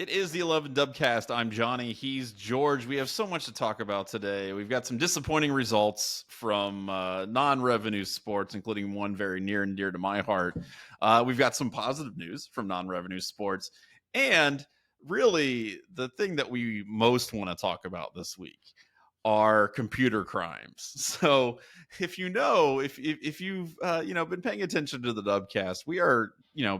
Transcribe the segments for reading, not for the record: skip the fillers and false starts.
It is the 11 Dubcast. I'm Johnny. He's George. We have so much to talk about today. We've got some disappointing results from non-revenue sports, including one very near and dear to my heart. We've got some positive news from non-revenue sports. And really, the thing that we most want to talk about this week are computer crimes. So if you've been paying attention to the Dubcast, we are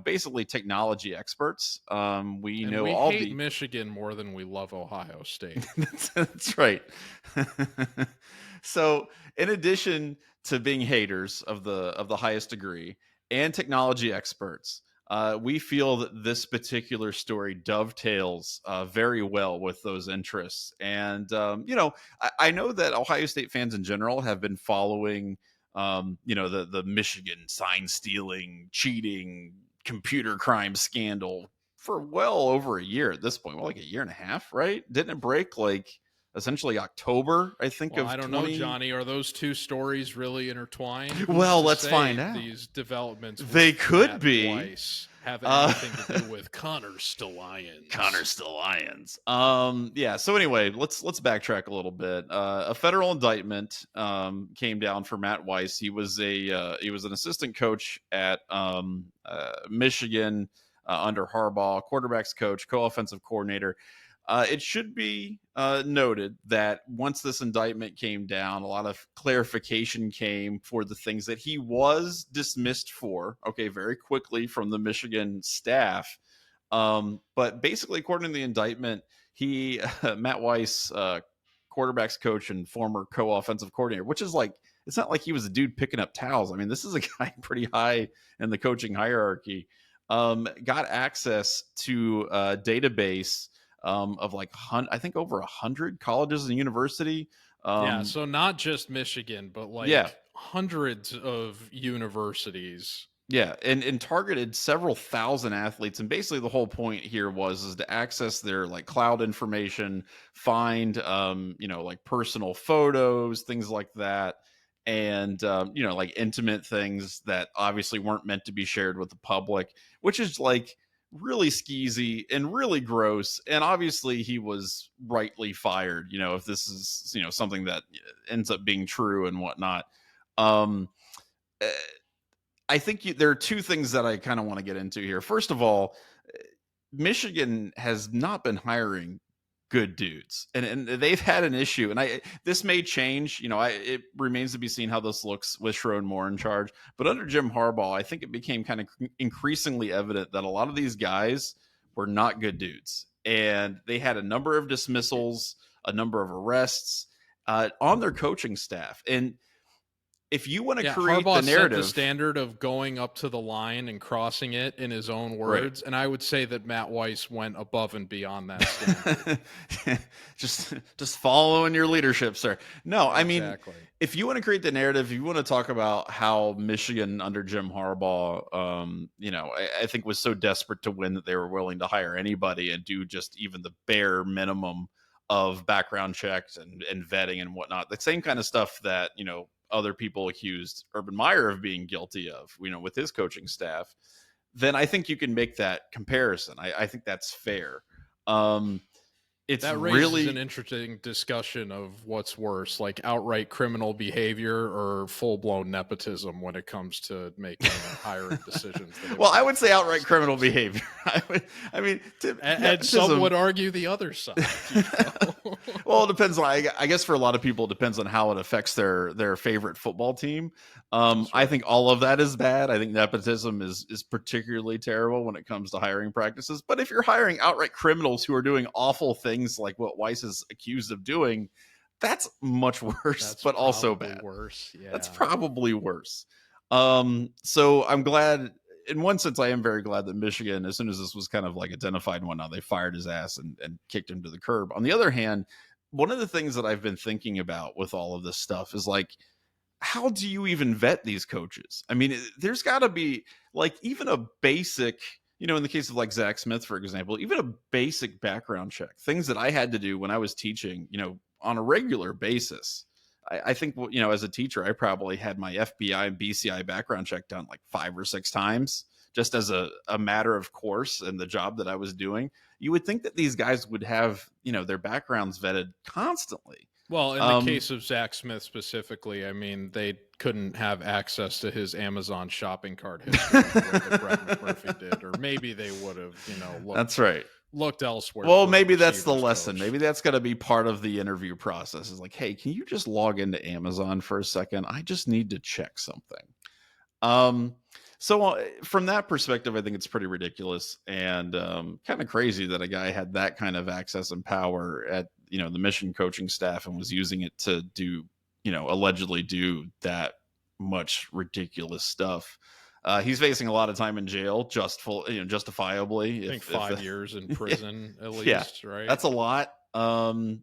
basically technology experts. We And know we all hate the Michigan more than we love Ohio State. that's right. So in addition to being haters of the highest degree and technology experts, we feel that this particular story dovetails very well with those interests. And, I know that Ohio State fans in general have been following, the Michigan sign stealing, cheating, computer crime scandal for well over a year at this point. Well, like a year and a half, right? Didn't it break essentially October, I think, Well, of I don't 20... know, Johnny. Are those two stories really intertwined? Who's Well, to let's say find out. these developments with They could Matt be. Weiss have anything to do with Connor Stalions. Connor Stalions. Yeah. So anyway, let's backtrack a little bit. A federal indictment came down for Matt Weiss. He was an assistant coach at Michigan under Harbaugh, quarterbacks coach, co-offensive coordinator. It should be noted that once this indictment came down, a lot of clarification came for the things that he was dismissed for, very quickly from the Michigan staff. But basically, according to the indictment, he, Matt Weiss, quarterbacks coach and former co-offensive coordinator, which is it's not like he was a dude picking up towels. I mean, this is a guy pretty high in the coaching hierarchy, got access to a database of I think over 100 colleges and university. So not just Michigan, but hundreds of universities. Yeah, and targeted several thousand athletes, and basically the whole point here was to access their cloud information, find personal photos, things like that, and intimate things that obviously weren't meant to be shared with the public, which is really skeezy and really gross. And obviously he was rightly fired, if this is something that ends up being true and whatnot. I think there are two things that I kind of want to get into here. First of all, Michigan has not been hiring good dudes, and they've had an issue. And this may change. It remains to be seen how this looks with Sherrone Moore in charge. But under Jim Harbaugh, I think it became kind of increasingly evident that a lot of these guys were not good dudes, and they had a number of dismissals, a number of arrests on their coaching staff. And if you want to create Harbaugh the narrative, set the standard of going up to the line and crossing it in his own words, right. And I would say that Matt Weiss went above and beyond that standard. just following your leadership, sir. No, I mean, exactly. If you want to create the narrative, if you want to talk about how Michigan under Jim Harbaugh, I think was so desperate to win that they were willing to hire anybody and do just even the bare minimum of background checks and vetting and whatnot. The same kind of stuff that, other people accused Urban Meyer of being guilty of, with his coaching staff, then I think you can make that comparison. I think that's fair. That raises really an interesting discussion of what's worse, like outright criminal behavior or full-blown nepotism when it comes to making hiring decisions. Well, I would say outright criminal behavior. And some would argue the other side. Well, it depends on, I guess for a lot of people, it depends on how it affects their favorite football team. Right. I think all of that is bad. I think nepotism is particularly terrible when it comes to hiring practices. But if you're hiring outright criminals who are doing awful things like what Weiss is accused of doing, that's much worse, but also bad. Worse. Yeah. That's probably worse. So I'm glad, in one sense, I am very glad that Michigan, as soon as this was kind of identified and whatnot, they fired his ass and kicked him to the curb. On the other hand, one of the things that I've been thinking about with all of this stuff is how do you even vet these coaches? I mean, there's got to be even a basic, in the case of Zach Smith, for example, even a basic background check, things that I had to do when I was teaching, on a regular basis. I think, as a teacher, I probably had my FBI and BCI background check done 5 or 6 times, just as a matter of course in the job that I was doing. you would think that these guys would have, their backgrounds vetted constantly. Well, in the case of Zach Smith specifically, I mean, they couldn't have access to his Amazon shopping cart history the way that Brett McMurphy did, or maybe they would have, that's right. Looked elsewhere. Well, maybe that's the lesson. Coach. Maybe that's going to be part of the interview process. Is like, hey, can you just log into Amazon for a second? I just need to check something. So from that perspective, I think it's pretty ridiculous and kind of crazy that a guy had that kind of access and power at, the mission coaching staff and was using it to do, allegedly do that much ridiculous stuff. He's facing a lot of time in jail, justifiably. I think 5 years in prison at least, yeah, right? That's a lot. And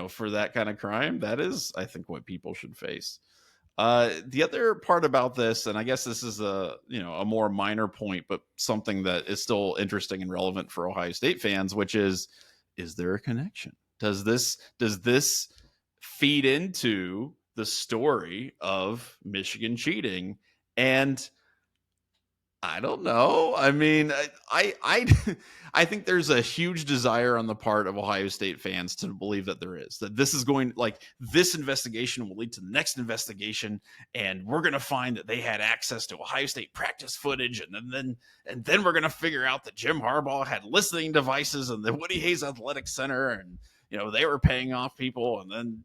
for that kind of crime, that is, I think, what people should face. The other part about this, and I guess this is a more minor point, but something that is still interesting and relevant for Ohio State fans, which is there a connection? Does this feed into the story of Michigan cheating? And I don't know. I mean, I think there's a huge desire on the part of Ohio State fans to believe that there is, that this is going, like, this investigation will lead to the next investigation, and we're going to find that they had access to Ohio State practice footage, and then we're going to figure out that Jim Harbaugh had listening devices in the Woody Hayes Athletic Center, and they were paying off people, and then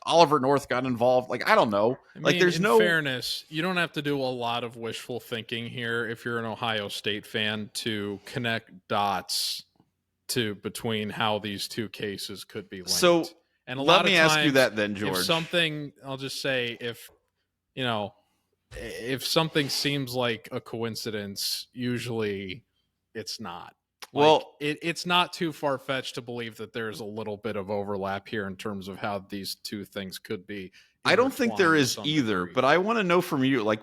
Oliver North got involved. Like, I don't know. There's no fairness. You don't have to do a lot of wishful thinking here if you're an Ohio State fan to connect dots between how these two cases could be linked. So, and let me ask you that then, George. I'll just say if something seems like a coincidence, usually it's not. Well, it's not too far-fetched to believe that there's a little bit of overlap here in terms of how these two things could be. I don't think there is either, but I want to know from you, like,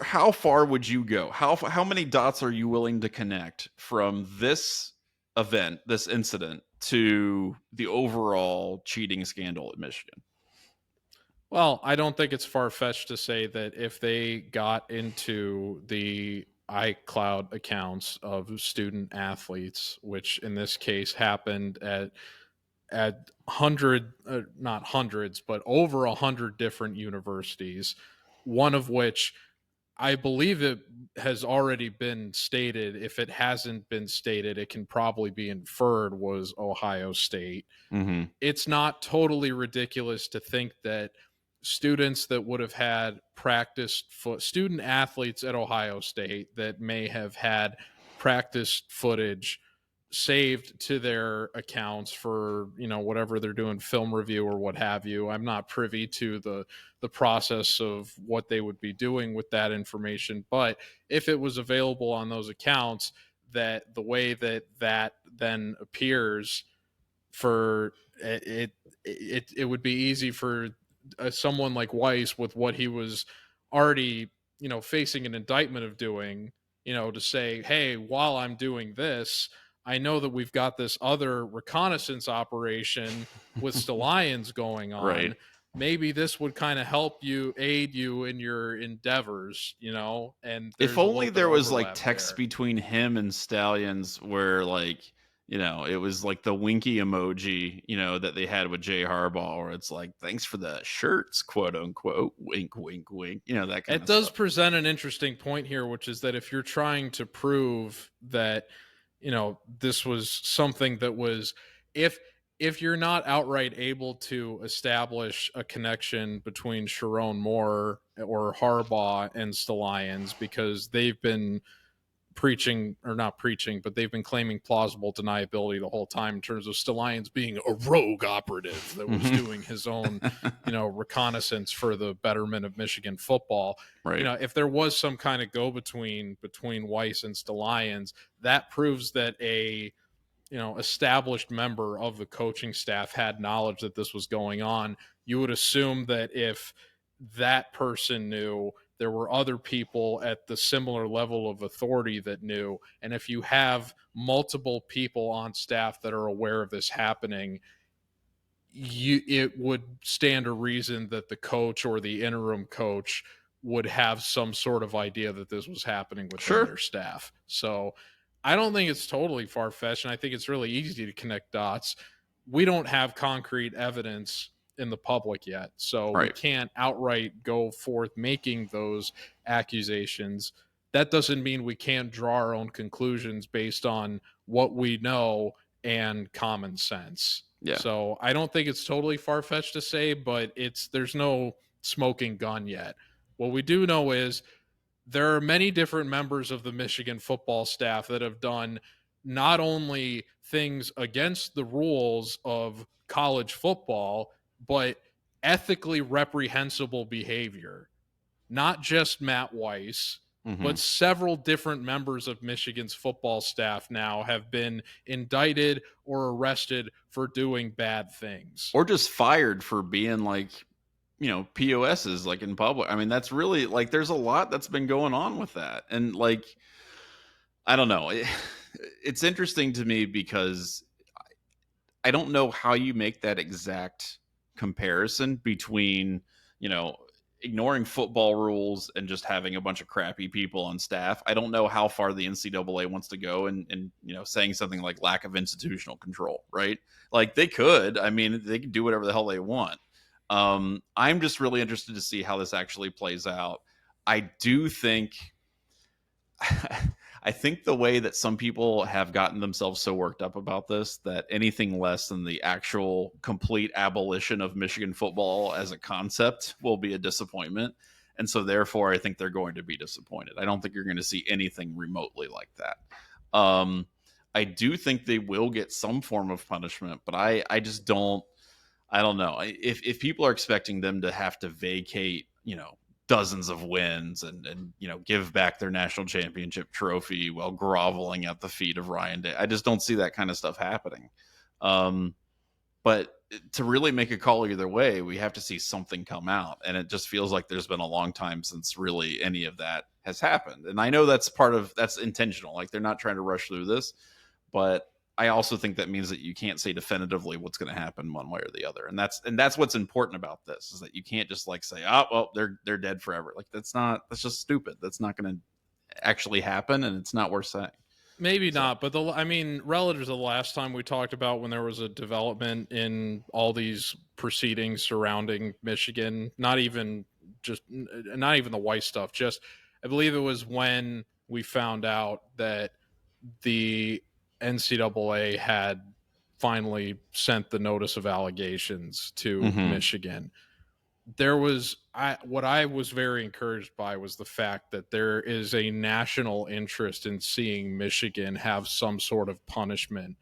how far would you go? How many dots are you willing to connect from this event, this incident, to the overall cheating scandal at Michigan? Well, I don't think it's far-fetched to say that if they got into the iCloud accounts of student athletes, which in this case happened at not hundreds, but over 100 different universities, one of which I believe it has already been stated. If it hasn't been stated, it can probably be inferred was Ohio State. Mm-hmm. It's not totally ridiculous to think that students that would have had student athletes at Ohio State that may have had practice footage saved to their accounts for, whatever they're doing, film review or what have you. I'm not privy to the process of what they would be doing with that information, but if it was available on those accounts, that the way that then appears for it would be easy for someone like Weiss, with what he was already, facing an indictment of doing, to say, hey, while I'm doing this, I know that we've got this other reconnaissance operation with Stalions going on. Right. Maybe this would kind of aid you in your endeavors, and if only there was like text between him and Stalions where, like, it was like the winky emoji, that they had with Jay Harbaugh, where it's like, thanks for the shirts, quote unquote, wink, wink, wink, that kind of stuff. It does present an interesting point here, which is that if you're trying to prove that, this was something that was, if you're not outright able to establish a connection between Sharon Moore or Harbaugh and Stalions, because they've been they've been claiming plausible deniability the whole time in terms of Stalions being a rogue operative that was doing his own, reconnaissance for the betterment of Michigan football. Right. If there was some kind of go-between between Weiss and Stalions, that proves that a established member of the coaching staff had knowledge that this was going on. You would assume that if that person knew, there were other people at the similar level of authority that knew. And if you have multiple people on staff that are aware of this happening, it would stand to reason that the coach or the interim coach would have some sort of idea that this was happening within their staff. So I don't think it's totally far-fetched, and I think it's really easy to connect dots. We don't have concrete evidence in the public yet, so we can't outright go forth making those accusations. That doesn't mean we can't draw our own conclusions based on what we know and common sense. Yeah. So I don't think it's totally far-fetched to say, but there's no smoking gun yet. What we do know is there are many different members of the Michigan football staff that have done not only things against the rules of college football, but ethically reprehensible behavior. Not just Matt Weiss, but several different members of Michigan's football staff now have been indicted or arrested for doing bad things. Or just fired for being like, POSs like in public. I mean, that's really like, there's a lot that's been going on with that. And like, I don't know. It's interesting to me because I don't know how you make that exact comparison between, ignoring football rules and just having a bunch of crappy people on staff. I don't know how far the NCAA wants to go and saying something like lack of institutional control, right? Like they could, I mean, they can do whatever the hell they want. I'm just really interested to see how this actually plays out. I do think, I think the way that some people have gotten themselves so worked up about this, that anything less than the actual complete abolition of Michigan football as a concept will be a disappointment. And so therefore, I think they're going to be disappointed. I don't think you're going to see anything remotely like that. I do think they will get some form of punishment, but I just don't. I don't know if people are expecting them to have to vacate, dozens of wins and give back their national championship trophy while groveling at the feet of Ryan Day. I just don't see that kind of stuff happening. But to really make a call either way, we have to see something come out. And it just feels like there's been a long time since really any of that has happened. And I know that's intentional. Like they're not trying to rush through this, but I also think that means that you can't say definitively what's going to happen one way or the other. And that's what's important about this, is that you can't just like say, oh, well, they're dead forever. Like that's just stupid. That's not going to actually happen. And it's not worth saying. Maybe not. But relative to the last time we talked about when there was a development in all these proceedings surrounding Michigan, not even the Weiss stuff, just I believe it was when we found out that the NCAA had finally sent the notice of allegations to Michigan. What I was very encouraged by was the fact that there is a national interest in seeing Michigan have some sort of punishment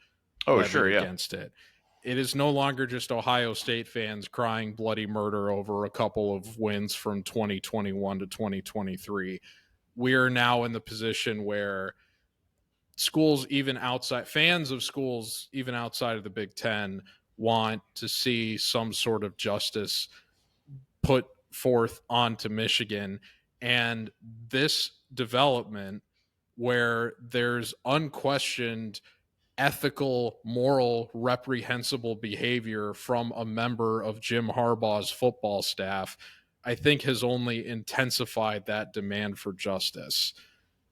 against it. It is no longer just Ohio State fans crying bloody murder over a couple of wins from 2021 to 2023. We are now in the position where fans of schools, even outside of the Big Ten, want to see some sort of justice put forth onto Michigan. And this development, where there's unquestioned ethical, moral, reprehensible behavior from a member of Jim Harbaugh's football staff, I think has only intensified that demand for justice.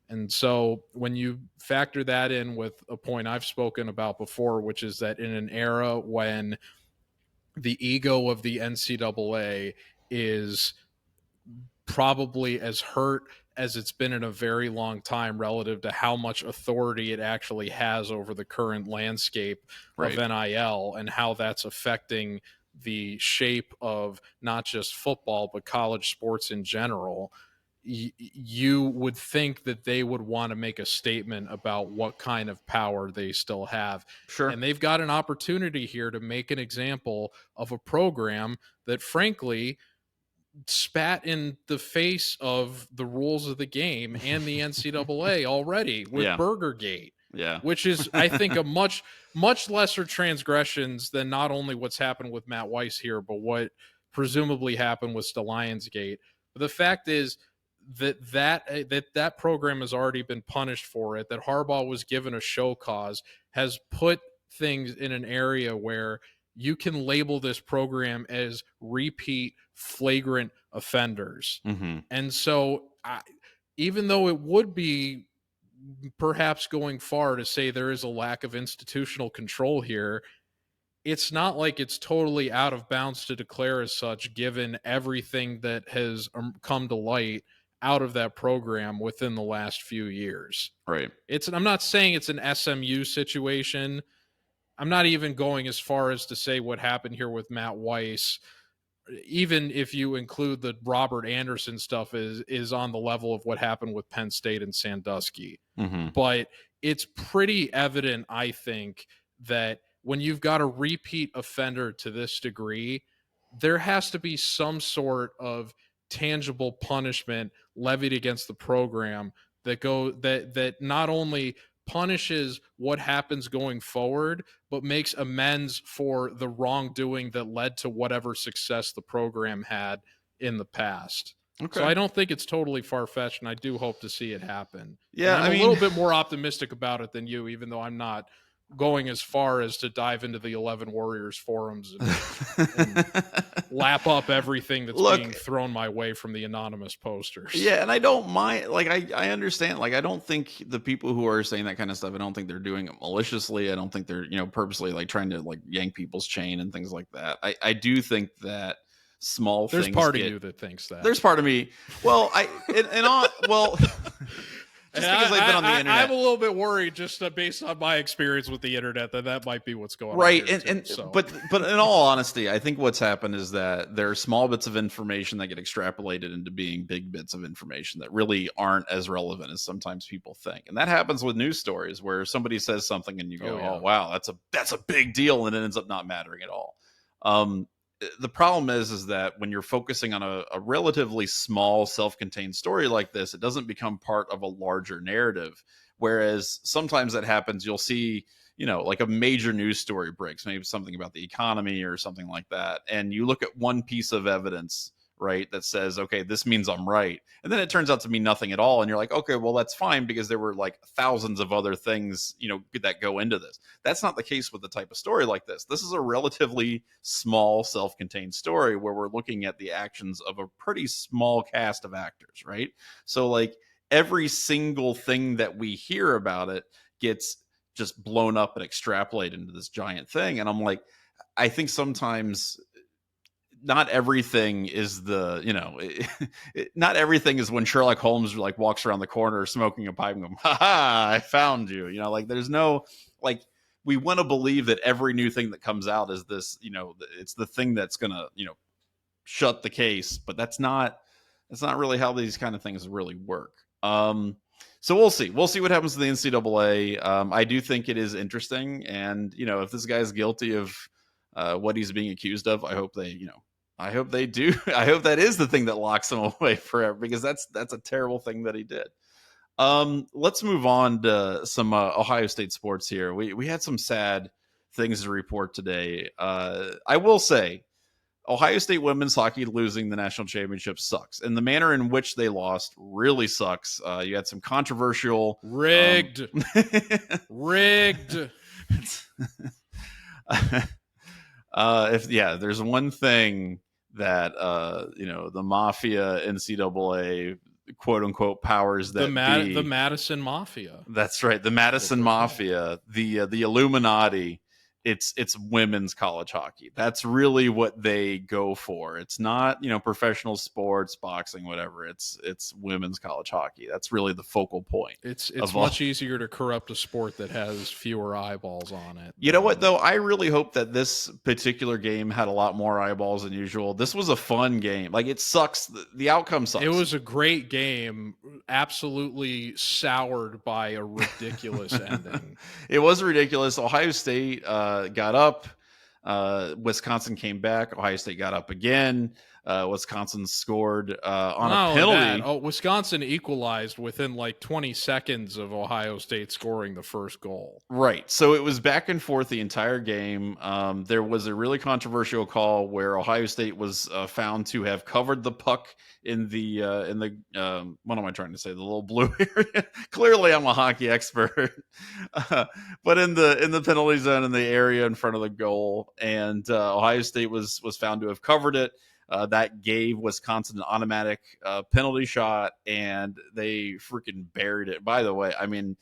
And so when you factor that in with a point I've spoken about before, which is that in an era when the ego of the NCAA is probably as hurt as it's been in a very long time relative to how much authority it actually has over the current landscape of NIL and how that's affecting the shape of not just football, but college sports in general, you would think that they would want to make a statement about what kind of power they still have. Sure. And they've got an opportunity here to make an example of a program that, frankly, spat in the face of the rules of the game and the NCAA already with Burgergate. Yeah. Which is, I think, a much, much lesser transgressions than not only what's happened with Matt Weiss here, but what presumably happened with Stalions Gate. But the fact is, that program has already been punished for it, that Harbaugh was given a show cause, has put things in an area where you can label this program as repeat flagrant offenders. And so even though it would be perhaps going far to say there is a lack of institutional control here. It's not like it's totally out of bounds to declare as such, given everything that has come to light out of that program within the last few years. Right. I'm not saying it's an SMU situation. I'm not even going as far as to say what happened here with Matt Weiss, even if you include the Robert Anderson stuff is on the level of what happened with Penn State and Sandusky. Mm-hmm. But it's pretty evident, I think, that when you've got a repeat offender to this degree, there has to be some sort of tangible punishment levied against the program that not only punishes what happens going forward, but makes amends for the wrongdoing that led to whatever success the program had in the past. Okay. So I don't think it's totally far-fetched, and I do hope to see it happen. Yeah, and I'm a little bit more optimistic about it than you, even though I'm not going as far as to dive into the 11 Warriors forums and lap up everything that's being thrown my way from the anonymous posters. Yeah, and I don't mind. Like, I understand. Like, I don't think the people who are saying that kind of stuff, I don't think they're doing it maliciously. I don't think they're, purposely like trying to like yank people's chain and things like that. I do think that small there's things. There's part of you that thinks that. There's part of me. Well, just because I've been on the internet. I'm a little bit worried just based on my experience with the internet that might be what's going on. Right. But in all honesty, I think what's happened is that there are small bits of information that get extrapolated into being big bits of information that really aren't as relevant as sometimes people think. And that happens with news stories where somebody says something and you go, oh wow, that's a big deal. And it ends up not mattering at all. The problem is that when you're focusing on a relatively small self-contained story like this, it doesn't become part of a larger narrative. Whereas sometimes that happens, you'll see, like a major news story breaks, maybe something about the economy or something like that. And you look at one piece of evidence, right, that says, okay, this means I'm right. And then it turns out to be nothing at all. And you're like, okay, well, that's fine because there were like thousands of other things, that go into this. That's not the case with the type of story like this. This is a relatively small self-contained story where we're looking at the actions of a pretty small cast of actors, right? So like every single thing that we hear about it gets just blown up and extrapolated into this giant thing. And I'm like, I think sometimes not everything is not everything is when Sherlock Holmes like walks around the corner smoking a pipe and going, ha, I found you. Like there's no, like, we want to believe that every new thing that comes out is this, it's the thing that's going to, shut the case, but that's not really how these kind of things really work. So we'll see what happens to the NCAA. I do think it is interesting. And, if this guy's guilty of what he's being accused of, I hope they do. I hope that is the thing that locks him away forever, because that's a terrible thing that he did. Let's move on to some Ohio State sports here. We had some sad things to report today. I will say Ohio State women's hockey losing the national championship sucks, and the manner in which they lost really sucks. You had some controversial rigged. If there's one thing that the mafia, NCAA, quote unquote powers that the Madison Mafia. That's right, the Madison Mafia, the Illuminati. It's women's college hockey. That's really what they go for. It's not, professional sports, boxing, whatever. It's women's college hockey. That's really the focal point. It's much easier to corrupt a sport that has fewer eyeballs on it. You know what, though? I really hope that this particular game had a lot more eyeballs than usual. This was a fun game. Like, it sucks. The outcome sucks. It was a great game, absolutely soured by a ridiculous ending. It was ridiculous. Ohio State got up. Wisconsin came back. Ohio State got up again. Wisconsin scored on a penalty. Wisconsin equalized within like 20 seconds of Ohio State scoring the first goal. Right. So it was back and forth the entire game. There was a really controversial call where Ohio State was found to have covered the puck in the what am I trying to say? The little blue area. Clearly, I'm a hockey expert, but in the penalty zone in the area in front of the goal, and Ohio State was found to have covered it. that gave Wisconsin an automatic penalty shot, and they freaking buried it. By the way, I mean,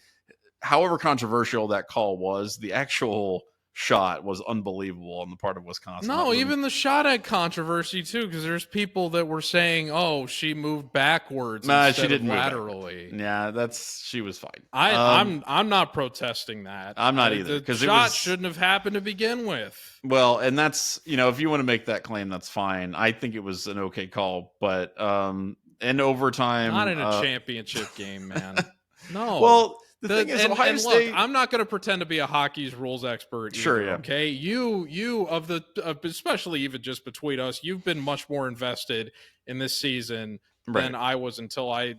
however controversial that call was, the actual shot was unbelievable on the part of Wisconsin. No, even the shot had controversy too, because there's people that were saying, "Oh, she moved backwards instead she didn't of laterally." Yeah, she was fine. I'm not protesting that. I'm not either, because the shot shouldn't have happened to begin with. Well, and that's, if you want to make that claim, that's fine. I think it was an okay call, but in overtime, not in a championship game, man. No. Well, the thing is, Ohio State. Look, I'm not going to pretend to be a hockey's rules expert either, sure, yeah. Okay, you especially even just between us, you've been much more invested in this season than I was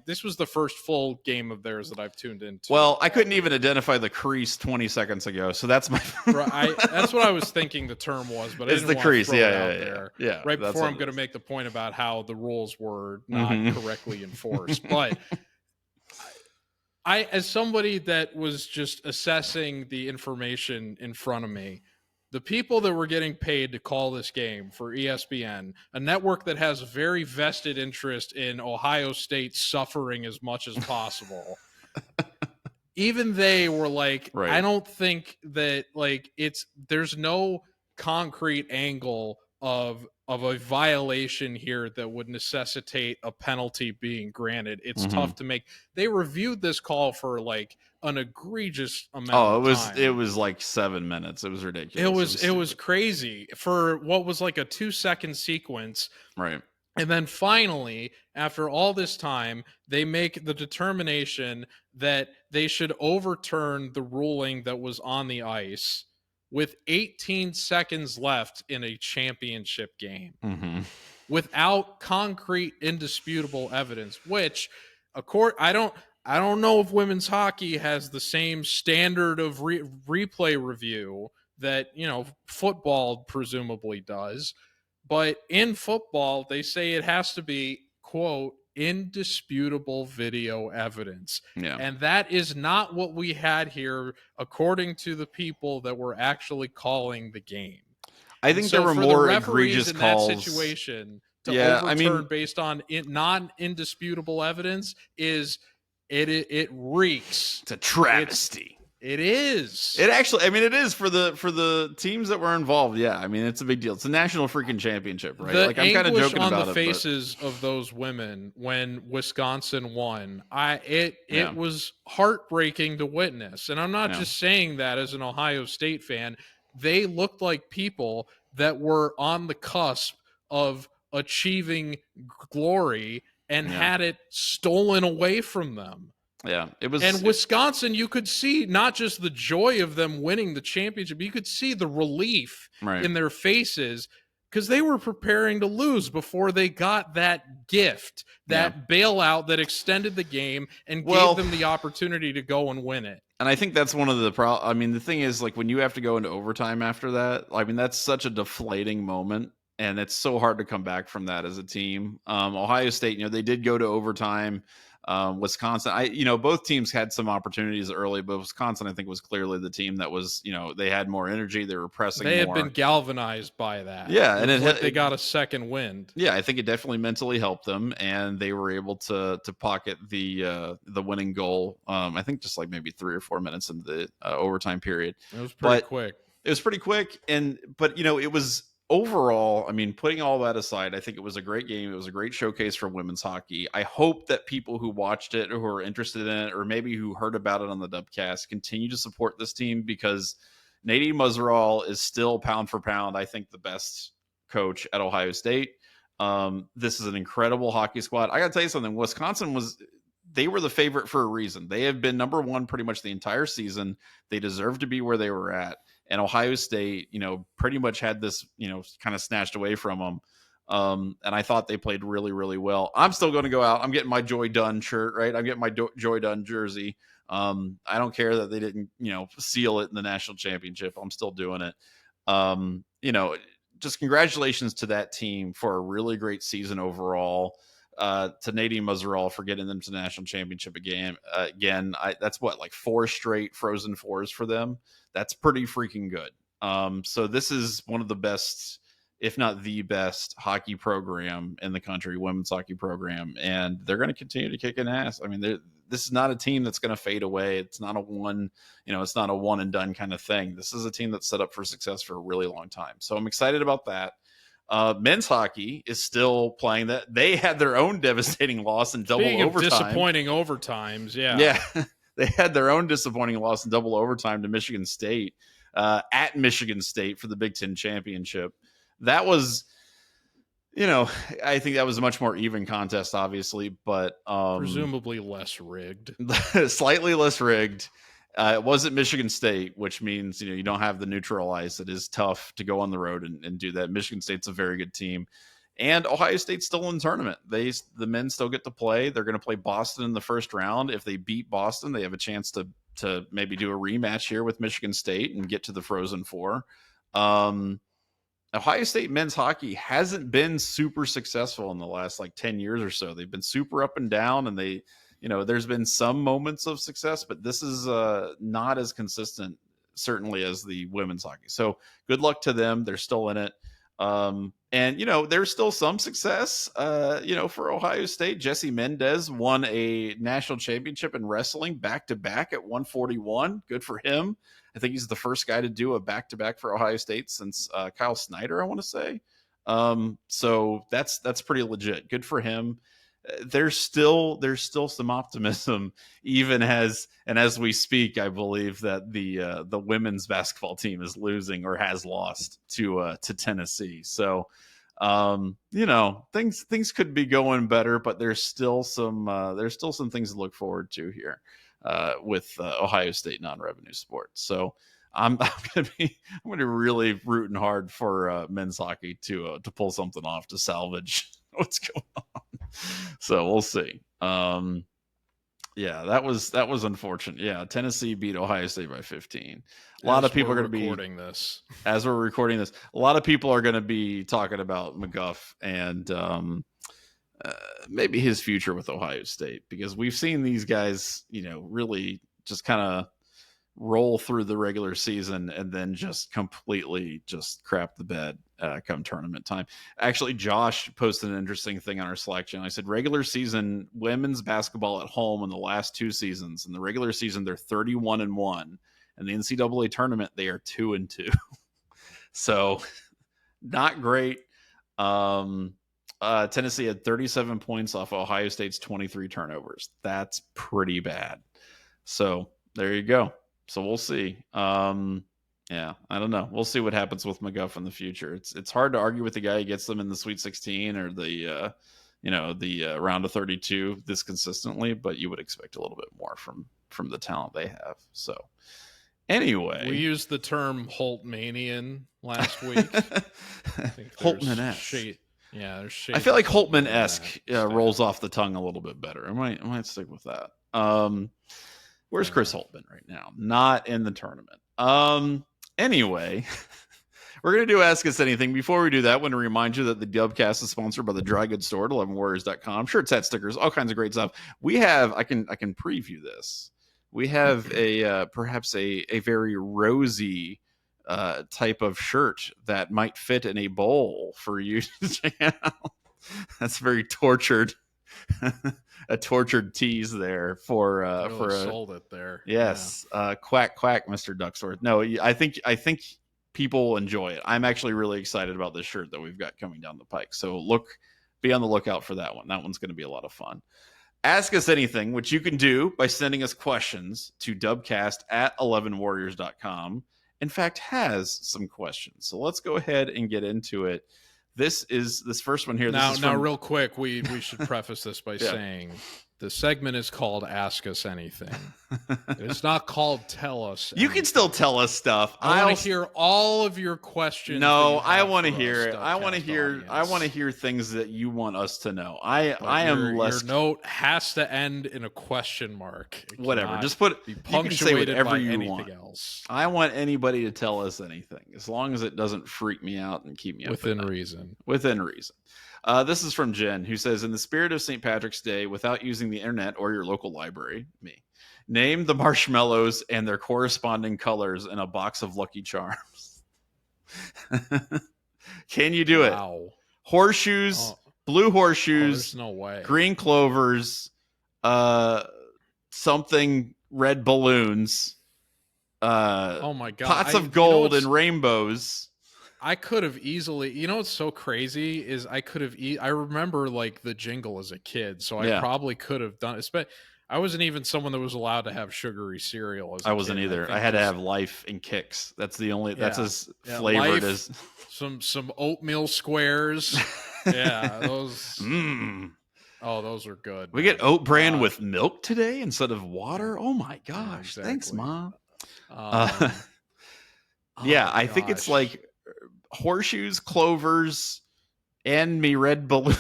this was the first full game of theirs that I've tuned into. Well, I couldn't even identify the crease 20 seconds ago, so that's my. That's what I was thinking the term was, but it's I didn't the want crease, to throw it out there. Yeah. Right before I'm going to make the point about how the rules were not correctly enforced, but. As somebody that was just assessing the information in front of me, the people that were getting paid to call this game for ESPN, a network that has very vested interest in Ohio State suffering as much as possible, even they were like, I don't think that there's no concrete angle of a violation here that would necessitate a penalty being granted. It's tough to make. They reviewed this call for an egregious amount of time. It was like 7 minutes. It was ridiculous. It was crazy for what was like a 2-second sequence. Right. And then finally, after all this time, they make the determination that they should overturn the ruling that was on the ice with 18 seconds left in a championship game without concrete, indisputable evidence, which I don't know if women's hockey has the same standard of replay review that, football presumably does. But in football, they say it has to be, quote, indisputable video evidence. Yeah. And that is not what we had here, according to the people that were actually calling the game. I think there were more egregious calls in that situation to overturn based on non-indisputable evidence it reeks. It's a travesty. It is. It actually, it is for the teams that were involved. Yeah, it's a big deal. It's a national freaking championship, right? The I'm kind of joking about it. On the faces of those women when Wisconsin won, it was heartbreaking to witness. And I'm not just saying that as an Ohio State fan. They looked like people that were on the cusp of achieving glory and had it stolen away from them. Yeah, it was. And Wisconsin, you could see not just the joy of them winning the championship, you could see the relief in their faces because they were preparing to lose before they got that gift, that bailout that extended the game and gave them the opportunity to go and win it. And I think that's one of the problems. The thing is, when you have to go into overtime after that, that's such a deflating moment. And it's so hard to come back from that as a team. Ohio State, they did go to overtime. Wisconsin, both teams had some opportunities early, but Wisconsin, I think, was clearly the team that was, they had more energy. They were pressing more. They had been galvanized by that. Yeah. And they got a second wind. Yeah. I think it definitely mentally helped them, and they were able to pocket the winning goal. I think just maybe 3 or 4 minutes into the overtime period. It was pretty quick. It was pretty quick. But it was, overall, putting all that aside, I think it was a great game. It was a great showcase for women's hockey. I hope that people who watched it or who are interested in it, or maybe who heard about it on the Dubcast, continue to support this team, because Nadine Muzerall is still, pound for pound, I think, the best coach at Ohio State. This is an incredible hockey squad. I got to tell you something. Wisconsin they were the favorite for a reason. They have been number one pretty much the entire season. They deserve to be where they were at. And Ohio State, pretty much had this, kind of snatched away from them. And I thought they played really, really well. I'm still going to go out. I'm getting my Joy Dunn shirt, right? I'm getting my Joy Dunn jersey. I don't care that they didn't, seal it in the national championship. I'm still doing it. Just congratulations to that team for a really great season overall. To Nadine Muzerall for getting them to the national championship again. That's 4 straight Frozen Fours for them. That's pretty freaking good. So this is one of the best if not the best hockey program in the country, women's hockey program, and they're going to continue to kick an ass. I mean, this is not a team that's going to fade away. It's not it's not a one and done kind of thing. This is a team that's set up for success for a really long time. So I'm excited about that. Men's hockey is still playing that. They had their own devastating loss in double overtime. Disappointing overtimes. Yeah. Yeah. They had their own disappointing loss in double overtime to Michigan State, at Michigan State for the Big Ten championship. That was, I think that was a much more even contest, obviously, but presumably less rigged, slightly less rigged. It was at Michigan State, which means, you don't have the neutral ice. It is tough to go on the road and do that. Michigan State's a very good team. And Ohio State's still in the tournament. The men still get to play. They're going to play Boston in the first round. If they beat Boston, they have a chance to maybe do a rematch here with Michigan State and get to the Frozen Four. Ohio State men's hockey hasn't been super successful in the last 10 years or so. They've been super up and down, and there's been some moments of success, but this is not as consistent, certainly, as the women's hockey. So good luck to them. They're still in it. And there's still some success, for Ohio State. Jesse Mendez won a national championship in wrestling back-to-back at 141. Good for him. I think he's the first guy to do a back-to-back for Ohio State since Kyle Snyder, I want to say. So that's pretty legit. Good for him. There's still some optimism, even as we speak. I believe that the women's basketball team is losing or has lost to Tennessee. So things could be going better, but there's still some things to look forward to here with Ohio State non-revenue sports. So I'm going to be really rooting hard for men's hockey to pull something off, to salvage what's going on. So we'll see. That was unfortunate. Yeah, Tennessee beat Ohio State by 15. A lot of people are going to be recording this as we're recording this. A lot of people are going to be talking about McGuff and maybe his future with Ohio State, because we've seen these guys, really just kind of roll through the regular season and then just completely just crap the bed come tournament time. Actually, Josh posted an interesting thing on our Slack channel. I said regular season women's basketball at home in the last two seasons. In the regular season, they're 31-1. And the NCAA tournament, they are 2-2. So not great. Tennessee had 37 points off Ohio State's 23 turnovers. That's pretty bad. So there you go. So we'll see. I don't know. We'll see what happens with McGuff in the future. It's hard to argue with the guy who gets them in the Sweet 16 or the round of 32 this consistently, but you would expect a little bit more from the talent they have. So anyway, we used the term Holtmanian last week. Holtman-esque. There's shade. I feel like Holtman-esque rolls off the tongue a little bit better. I might stick with that. Where's Chris Holtman right now? Not in the tournament. Anyway, we're going to do Ask Us Anything. Before we do that, I want to remind you that the Dubcast is sponsored by the dry goods store at 11warriors.com. Shirts, hats, stickers, all kinds of great stuff. We have, I can preview this. We have perhaps a very rosy type of shirt that might fit in a bowl for you to check out. That's very tortured. A tortured tease there for sold it there. Yes. Yeah. Quack, Mr. Ducksworth. No, I think people will enjoy it. I'm actually really excited about this shirt that we've got coming down the pike. So be on the lookout for that one. That one's going to be a lot of fun. Ask Us Anything, which you can do by sending us questions to dubcast@11warriors.com. In fact, has some questions. So let's go ahead and get into it. This first one here. Now, real quick, we should preface this by saying the segment is called Ask Us Anything. It's not called Tell Us Anything. You can still tell us stuff. I want to hear all of your questions. No, I want to hear it. I want to hear things that you want us to know. Your note has to end in a question mark. Whatever. Just put. You can say whatever you want. Else. I want anybody to tell us anything, as long as it doesn't freak me out and keep me up within reason. Within reason. This is from Jen, who says, in the spirit of St. Patrick's Day, without using the internet or your local library, name the Marshmellows and their corresponding colors in a box of Lucky Charms. Can you do it? Horseshoes, blue horseshoes, there's no way. Green clovers, something red balloons, oh my God. Pots of gold and rainbows. I could have easily, what's so crazy is I remember like the jingle as a kid, so I probably could have done it. But I wasn't even someone that was allowed to have sugary cereal as a kid. I wasn't either. I had to have Life and Kicks. That's the only, that's as flavored as some oatmeal squares. Yeah, those. Oh, those are good. We get oat bran with milk today instead of water. Oh my gosh. Yeah, exactly. Thanks, Mom. I think it's like horseshoes, clovers, and me red balloons.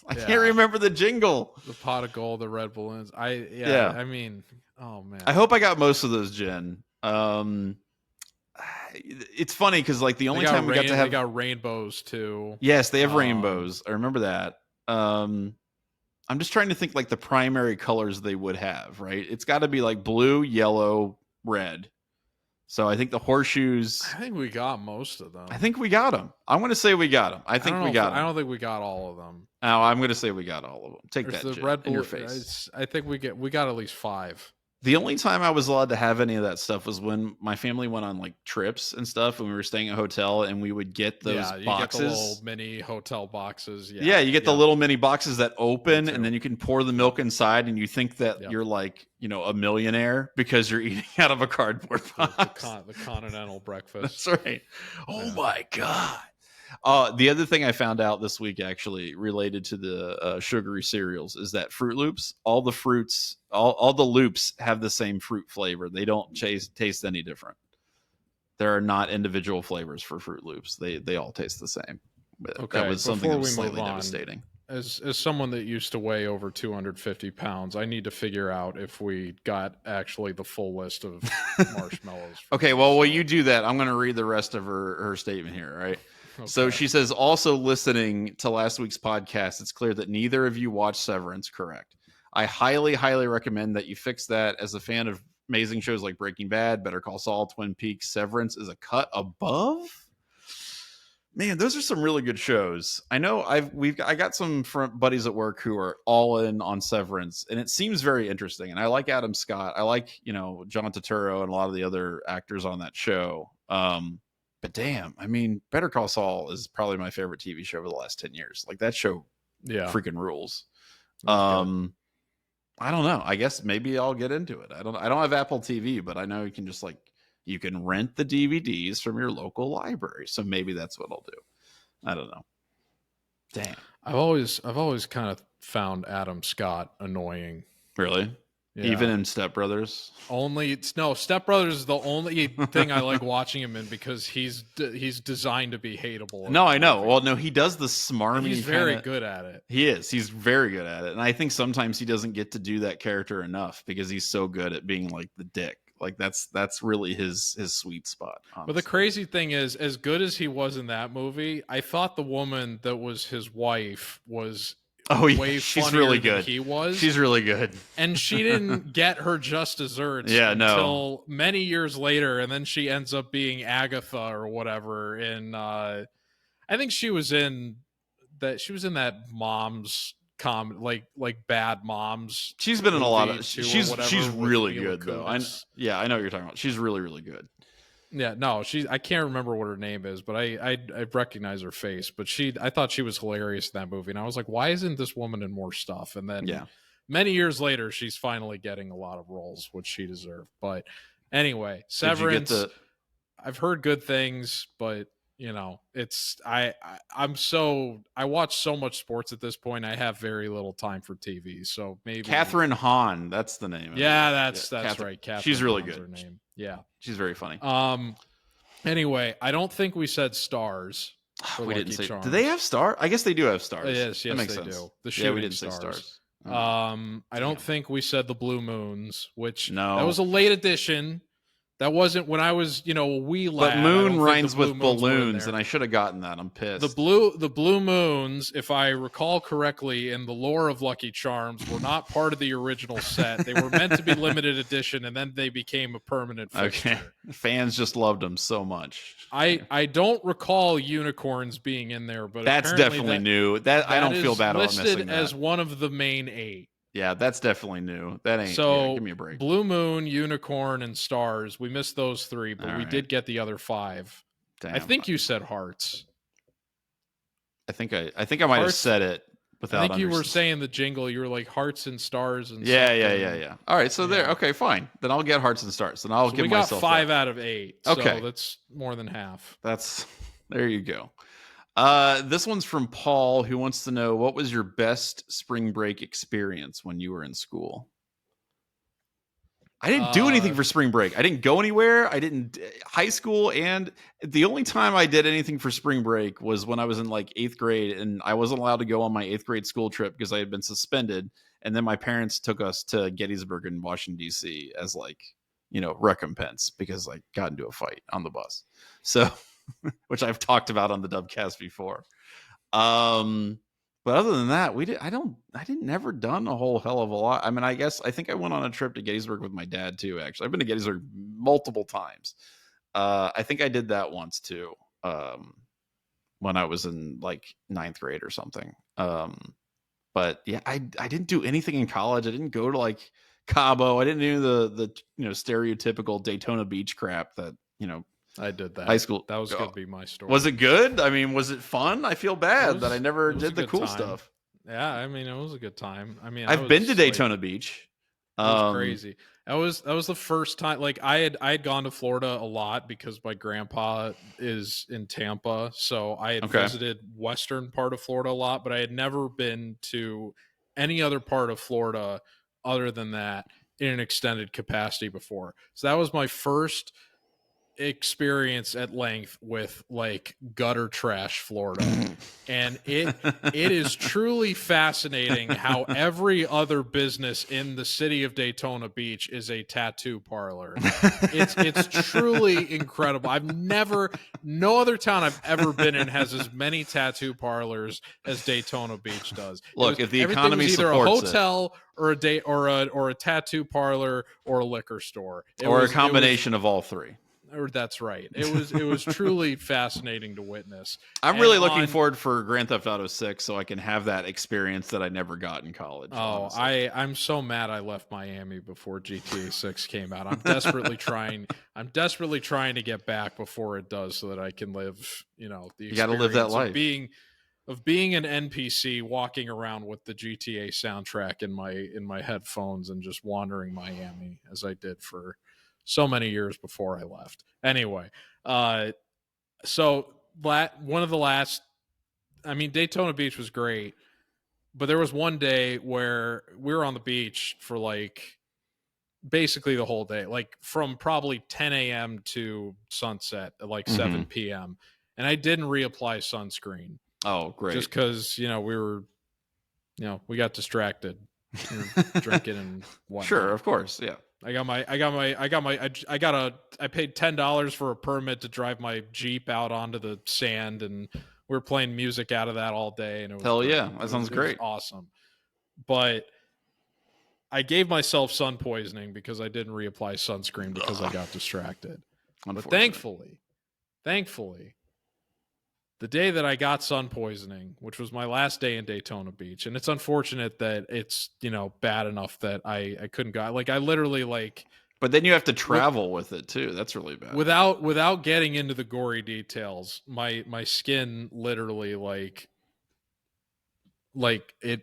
I can't remember the jingle. The pot of gold, the red balloons. I mean, oh man. I hope I got most of those, Jen. It's funny because like the only time we got to have, they got rainbows too. Yes, they have rainbows. I remember that. I'm just trying to think like the primary colors they would have, right? It's got to be like blue, yellow, red. So I think the horseshoes. I think we got most of them. I think we got them. I'm going to say we got them. I think we got them. I don't think we got all of them. No, I'm going to say we got all of them. Take that, the Jen, red in your face. I think we got at least 5. The only time I was allowed to have any of that stuff was when my family went on like trips and stuff, and we were staying at a hotel, and we would get those boxes. Get the little mini hotel boxes. Yeah, you get the little mini boxes that open, and then you can pour the milk inside, and you think that you're like, a millionaire because you're eating out of a cardboard box. The continental breakfast. That's right. Oh my God. The other thing I found out this week, actually related to the sugary cereals, is that Fruit Loops, all the fruits, all the loops have the same fruit flavor. They don't taste any different. There are not individual flavors for Fruit Loops. They all taste the same. But that was something that was slightly devastating. As someone that used to weigh over 250 pounds, I need to figure out if we got actually the full list of marshmallows. Okay, well, while you do that, I'm going to read the rest of her statement here, right? Okay. So she says, also listening to last week's podcast, it's clear that neither of you watched Severance, correct? I highly, highly recommend that you fix that. As a fan of amazing shows like Breaking Bad, Better Call Saul, Twin Peaks, Severance is a cut above. Man, those are some really good shows. I know I got some buddies at work who are all in on Severance, and it seems very interesting. And I like Adam Scott. I like, John Turturro and a lot of the other actors on that show. But damn, I mean, Better Call Saul is probably my favorite TV show over the last 10 years. Like that show freaking rules. I don't know. I guess maybe I'll get into it. I don't have Apple TV, but I know you can just you can rent the DVDs from your local library. So maybe that's what I'll do. I don't know. Damn. I've always kind of found Adam Scott annoying. Really? Yeah. Even in Step Brothers? Step Brothers is the only thing I like watching him in because he's designed to be hateable. No, I know. Well, no, he does the smarmy. He's very good at it. He is. He's very good at it. And I think sometimes he doesn't get to do that character enough because he's so good at being like the dick. Like that's really his sweet spot. Honestly. But the crazy thing is, as good as he was in that movie, I thought the woman that was his wife was way she's really good. He was. She's really good, and she didn't get her just desserts until many years later, and then she ends up being Agatha or whatever. And I think she was in that Mom's like Bad Moms. She's been in a lot of. She's really good though. I know what you're talking about. She's really, really good. Yeah, no, I can't remember what her name is, but I recognize her face. But I thought she was hilarious in that movie, and I was like, why isn't this woman in more stuff? And then many years later, she's finally getting a lot of roles, which she deserved. But anyway, Severance. I've heard good things, but it's I watch so much sports at this point. I have very little time for TV, so maybe Catherine Hahn, that's the name. Yeah, that's right. Catherine she's really Hahn's good. Her name. Yeah, she's very funny. Anyway, I don't think we said stars. We didn't say. Do they have stars? I guess they do have stars. Yes, that makes they sense. do. The we didn't say stars. I don't think we said the Blue Moons, which that was a late addition That wasn't when I was, a wee lad. But moon rhymes with balloons, and I should have gotten that. I'm pissed. The blue moons, if I recall correctly, in the lore of Lucky Charms, were not part of the original set. They were meant to be limited edition, and then they became a permanent fixture. Okay, fans just loved them so much. I don't recall unicorns being in there, but that's definitely new. That I don't feel bad about missing that. Listed as one of the main 8. Yeah, that's definitely new. That ain't so. Yeah, give me a break. Blue Moon, Unicorn, and Stars. We missed those 3, but we did get the other 5. Damn. I think you said Hearts. I think I might have said it without. I think you were saying the jingle. You were like Hearts and Stars and yeah. All right, so there. Okay, fine. Then I'll get Hearts and Stars. Then I'll give myself. We got 5 out of 8. Okay, so that's more than half. There you go. This one's from Paul, who wants to know, what was your best spring break experience when you were in school? I didn't do anything for spring break. I didn't go anywhere. I didn't high school. And the only time I did anything for spring break was when I was in like 8th grade, and I wasn't allowed to go on my 8th grade school trip because I had been suspended. And then my parents took us to Gettysburg in Washington, D.C. as like, recompense because I got into a fight on the bus. So, which I've talked about on the Dubcast before. But other than that, I didn't never done a whole hell of a lot. I mean, I think I went on a trip to Gettysburg with my dad too, actually. I've been to Gettysburg multiple times. I think I did that once too. When I was in like 9th grade or something. But yeah, I didn't do anything in college. I didn't go to like Cabo. I didn't do the stereotypical Daytona Beach crap that, I did that. High school. That was going to be my story. Was it good? I mean, was it fun? I feel bad that I never did the cool stuff. Yeah, I mean, it was a good time. I mean, I've been to Daytona Beach. It was crazy. That was the first time. Like I had gone to Florida a lot because my grandpa is in Tampa, so I had visited western part of Florida a lot, but I had never been to any other part of Florida other than that in an extended capacity before. So that was my first experience at length with like gutter trash Florida. And it is truly fascinating how every other business in the city of Daytona Beach is a tattoo parlor. It's truly incredible. No other town I've ever been in has as many tattoo parlors as Daytona Beach does. Look, if the economy was either supports a hotel or a tattoo parlor or a liquor store, a combination of all 3. That's right. It was truly fascinating to witness. I'm really looking forward for Grand Theft Auto 6 so I can have that experience that I never got in college. Honestly. I'm so mad I left Miami before GTA 6 came out. I'm desperately trying to get back before it does so that I can live, the experience you got to live that life. Of being an NPC walking around with the GTA soundtrack in my headphones and just wandering Miami as I did for so many years before I left. Anyway, so one of the last, Daytona Beach was great, but there was one day where we were on the beach for like basically the whole day, like from probably 10 a.m. to sunset at like 7 p.m. And I didn't reapply sunscreen. Oh, great. Just because, we got distracted drinking and whatnot. Sure, of course. Yeah. I paid $10 for a permit to drive my Jeep out onto the sand, and we were playing music out of that all day. And it was hell yeah, that sounds great. It was awesome. But I gave myself sun poisoning because I didn't reapply sunscreen because I got distracted. But thankfully, the day that I got sun poisoning, which was my last day in Daytona Beach, and it's unfortunate that it's, bad enough that I couldn't go. Like I literally But then you have to travel with it too. That's really bad. Without getting into the gory details, my skin literally it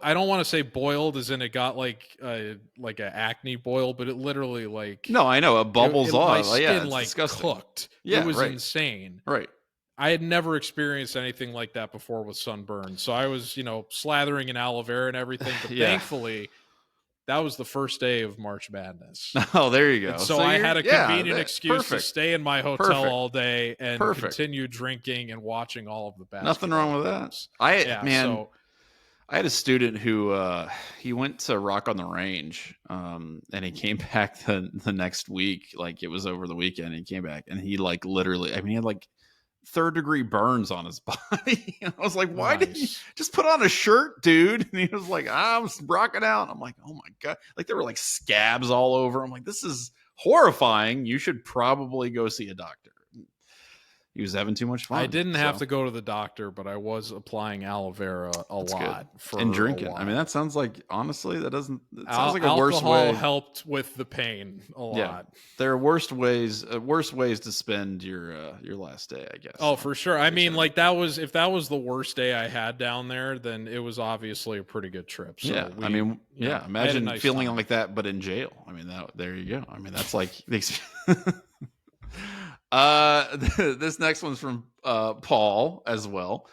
I don't want to say boiled as in it got like a acne boil, but it literally no, I know it bubbles off. My skin disgusting. Cooked. Yeah, it was right. insane. Right. I had never experienced anything like that before with sunburn. So I was, slathering in aloe vera and everything. But thankfully, that was the first day of March Madness. Oh, there you go. And so I had a convenient excuse to stay in my hotel all day and continue drinking and watching all of the basketball. Nothing wrong with that. I had a student who he went to Rock on the Range, and he came back the next week. Like, it was over the weekend. He came back and he like literally, I mean, he had like 3rd-degree burns on his body. I was like, why did you just put on a shirt, dude? And he was like, I'm rocking out. I'm like, oh my God. Like, there were like scabs all over. I'm like, this is horrifying. You should probably go see a doctor. He was having too much fun. I didn't have to go to the doctor, but I was applying aloe vera That's lot and drinking. I mean, that sounds like, honestly, that sounds like a worse way. Alcohol helped with the pain a lot. Yeah. There are worse ways to spend your last day, I guess. Oh, for sure. I mean, like, if that was the worst day I had down there, then it was obviously a pretty good trip. So imagine feeling like that, but in jail. I mean, there you go. I mean, that's like this next one's from Paul as well,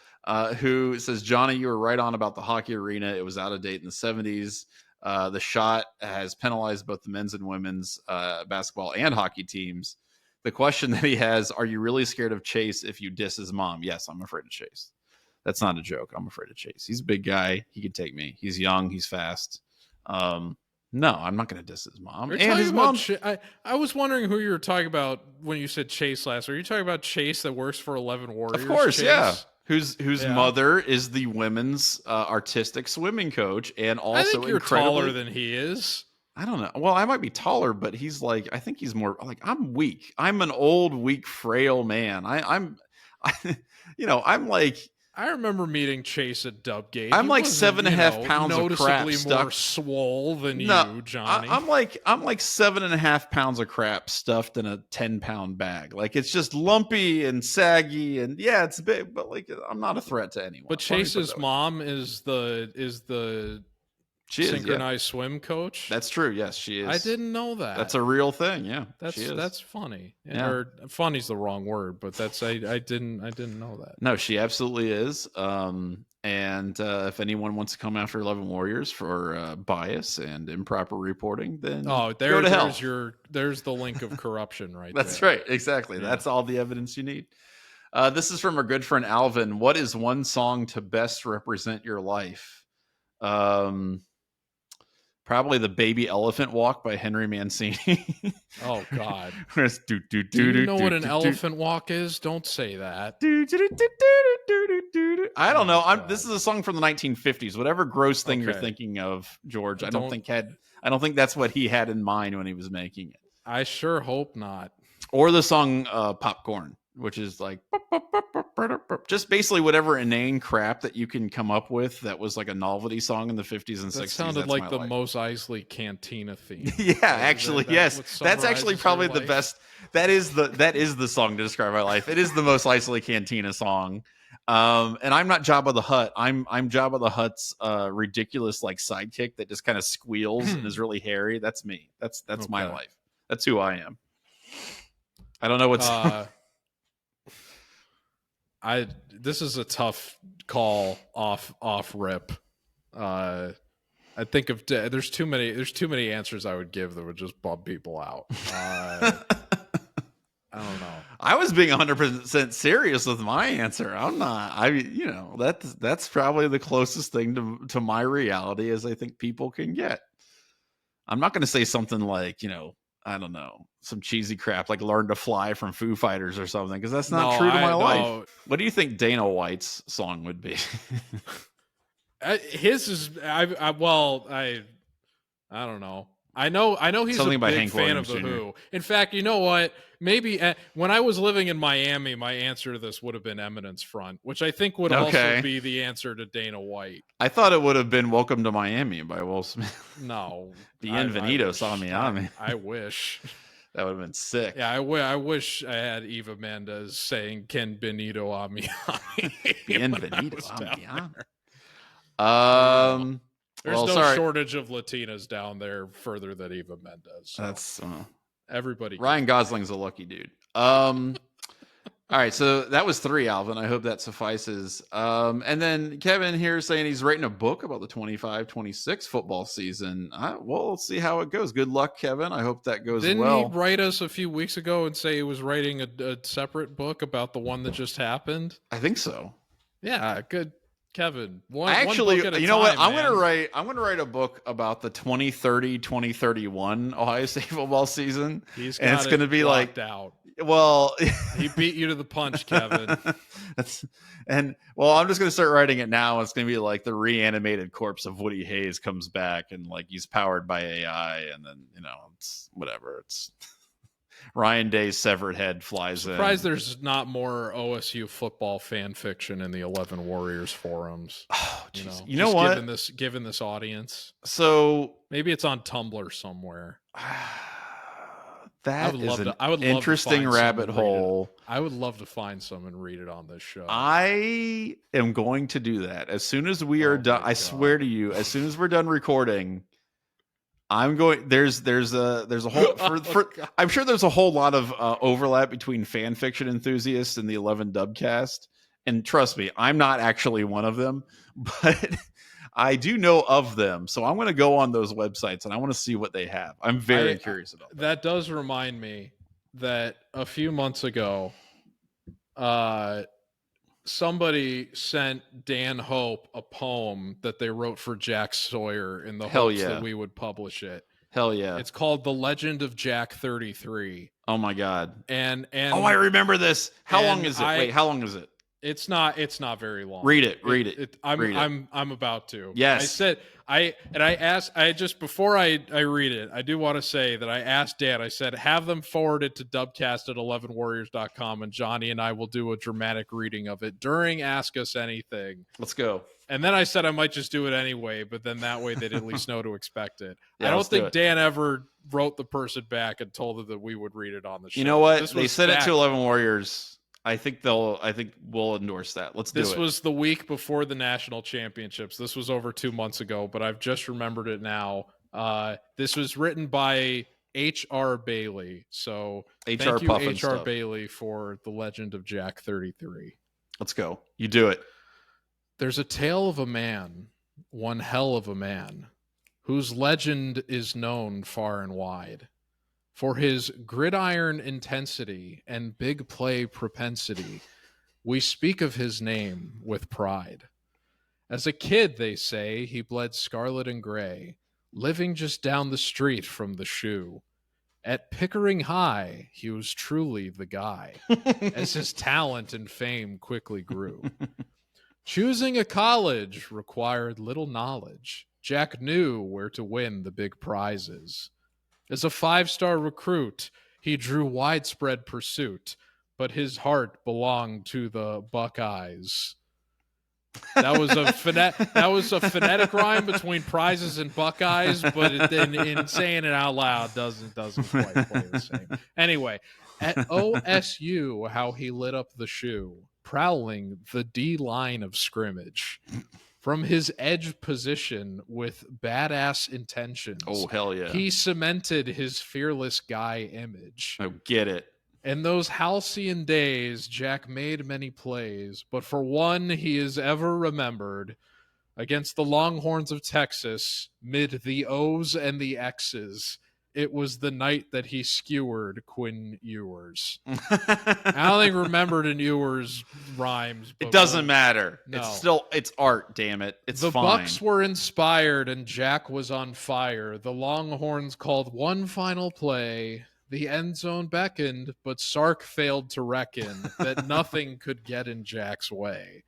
who says, Johnny, you were right on about the hockey arena. It was out of date in the 70s. The shot has penalized both the men's and women's basketball and hockey teams. The question that he has, are you really scared of Chase if you diss his mom? Yes, I'm afraid of Chase. That's not a joke. I'm afraid of Chase. He's a big guy. He could take me. He's young. He's fast. No, I'm not going to diss his mom. And his mom. I was wondering who you were talking about when you said Chase last. Are you talking about Chase that works for 11 Warriors? Of course, Chase? Yeah. Whose mother is the women's artistic swimming coach, and also I think you're taller than he is. I don't know. Well, I might be taller, but he's like, I think he's more like, I'm weak. I'm an old, weak, frail man. I'm like. I remember meeting Chase at Dubgate. I'm like 7.5 pounds of crap noticeably more swole than you, Johnny. I'm like 7.5 pounds of crap stuffed in a 10-pound bag. Like, it's just lumpy and saggy, and yeah, it's big, but like, I'm not a threat to anyone. But Chase's mom is the synchronized swim coach. That's true. Yes, she is. I didn't know that. That's a real thing. Yeah, that's funny. Yeah. Or funny's the wrong word, but I didn't know that. No, she absolutely is. And if anyone wants to come after 11 Warriors for bias and improper reporting, then go to hell. There's the link of corruption right That's there. Right. Exactly. Yeah. That's all the evidence you need. This is from our good friend Alvin. What is one song to best represent your life? Probably the Baby Elephant Walk by Henry Mancini. Oh, God. Do you know what an elephant walk is? Don't say that. I don't know. This is a song from the 1950s. Whatever gross thing you're thinking of, George, I don't think that's what he had in mind when he was making it. I sure hope not. Or the song Popcorn, which is like just basically whatever inane crap that you can come up with that was like a novelty song in the 50s and 60s. That sounded like the Mos Eisley Cantina theme. Yeah, actually, yes. That's actually probably the best. That is the song to describe my life. It is the Mos Eisley Cantina song. And I'm not Jabba the Hutt. I'm Jabba the Hutt's ridiculous like sidekick that just kind of squeals and is really hairy. That's me. That's my life. That's who I am. I don't know what's this is a tough call off rip. I think there's too many answers I would give that would just bum people out. I don't know. I was being 100% serious with my answer. I'm not. That's probably the closest thing to my reality as I think people can get. I'm not going to say something like, I don't know, some cheesy crap like Learn to Fly from Foo Fighters or something, because that's not true to my life. What do you think Dana White's song would be? His is, I don't know. I know he's something a big fan of The Who. In fact, you know what? Maybe when I was living in Miami, my answer to this would have been Eminence Front, which I think would also be the answer to Dana White. I thought it would have been Welcome to Miami by Will Smith. No. Bienvenido saw me on. I wish. That would have been sick. Yeah, I wish I had Eva Mendes saying Ken Benito a mi ami. Bienvenido a mi ami. There's no shortage of Latinas down there further than Eva Mendes. So. That's everybody. Ryan Gosling's a lucky dude. All right, so that was 3, Alvin. I hope that suffices. And then Kevin here saying he's writing a book about the 25-26 football season. Well, let's see how it goes. Good luck, Kevin. I hope that goes well. Didn't he write us a few weeks ago and say he was writing a separate book about the one that just happened? I think so. Yeah, good. Kevin, actually, one book at a you know time, what? I'm man. going to write a book about the 2030-2031 Ohio State football season. He's And got it's going to be like, out. well, he beat you to the punch, Kevin. I'm just going to start writing it now. It's going to be like the reanimated corpse of Woody Hayes comes back and like he's powered by AI. And then, it's whatever. It's Ryan Day's severed head flies in. Surprised there's not more OSU football fan fiction in the 11 Warriors forums. Oh, you know what? Given this audience. So maybe it's on Tumblr somewhere. That is an interesting rabbit hole. I would love to find some and read it on this show. I am going to do that as soon as we are done. I swear to you, as soon as we're done recording, I'm going. There's a whole. I'm sure there's a whole lot of overlap between fan fiction enthusiasts and the 11 Dubcast. And trust me, I'm not actually one of them, but I do know of them. So I'm going to go on those websites and I want to see what they have. I'm very curious about that. That does remind me that a few months ago, somebody sent Dan Hope a poem that they wrote for Jack Sawyer in the hopes that we would publish it. Hell yeah. It's called The Legend of Jack 33. Oh my God. And I remember this. How long is it? Wait, how long is it? It's not very long. Read it. I'm about to. Yes. Before I read it, I do want to say that I asked Dan, I said, have them forward it to Dubcast at 11warriors.com and Johnny and I will do a dramatic reading of it during Ask Us Anything. Let's go. And then I said I might just do it anyway, but then that way they'd at least know to expect it. Yeah, I don't think Dan ever wrote the person back and told them that we would read it on the show. You know what? They sent it to 11 Warriors. I think we'll endorse that. Let's do it. This was the week before the national championships. This was over 2 months ago, but I've just remembered it now. This was written by H.R. Bailey. So thank you, H.R. Bailey, for The Legend of Jack 33. Let's go. You do it. There's a tale of a man, one hell of a man, whose legend is known far and wide. For his gridiron intensity and big play propensity, we speak of his name with pride. As a kid, they say, he bled scarlet and gray, living just down the street from the shoe. At Pickering High, he was truly the guy, as his talent and fame quickly grew. Choosing a college required little knowledge. Jack knew where to win the big prizes. As a 5-star recruit, he drew widespread pursuit, but his heart belonged to the Buckeyes. That was a phonetic rhyme between prizes and Buckeyes, but in saying it out loud doesn't quite play the same. Anyway, at OSU, how he lit up the shoe, prowling the D line of scrimmage. From his edge position with badass intentions. Oh, hell yeah. He cemented his fearless guy image. Oh, get it. In those halcyon days, Jack made many plays, but for one he is ever remembered against the Longhorns of Texas, mid the O's and the X's. It was the night that he skewered Quinn Ewers. I don't think remembered in Ewers rhymes. It doesn't matter. No. It's art, damn it. It's the fine. Bucks were inspired and Jack was on fire. The Longhorns called one final play. The end zone beckoned, but Sark failed to reckon that nothing could get in Jack's way.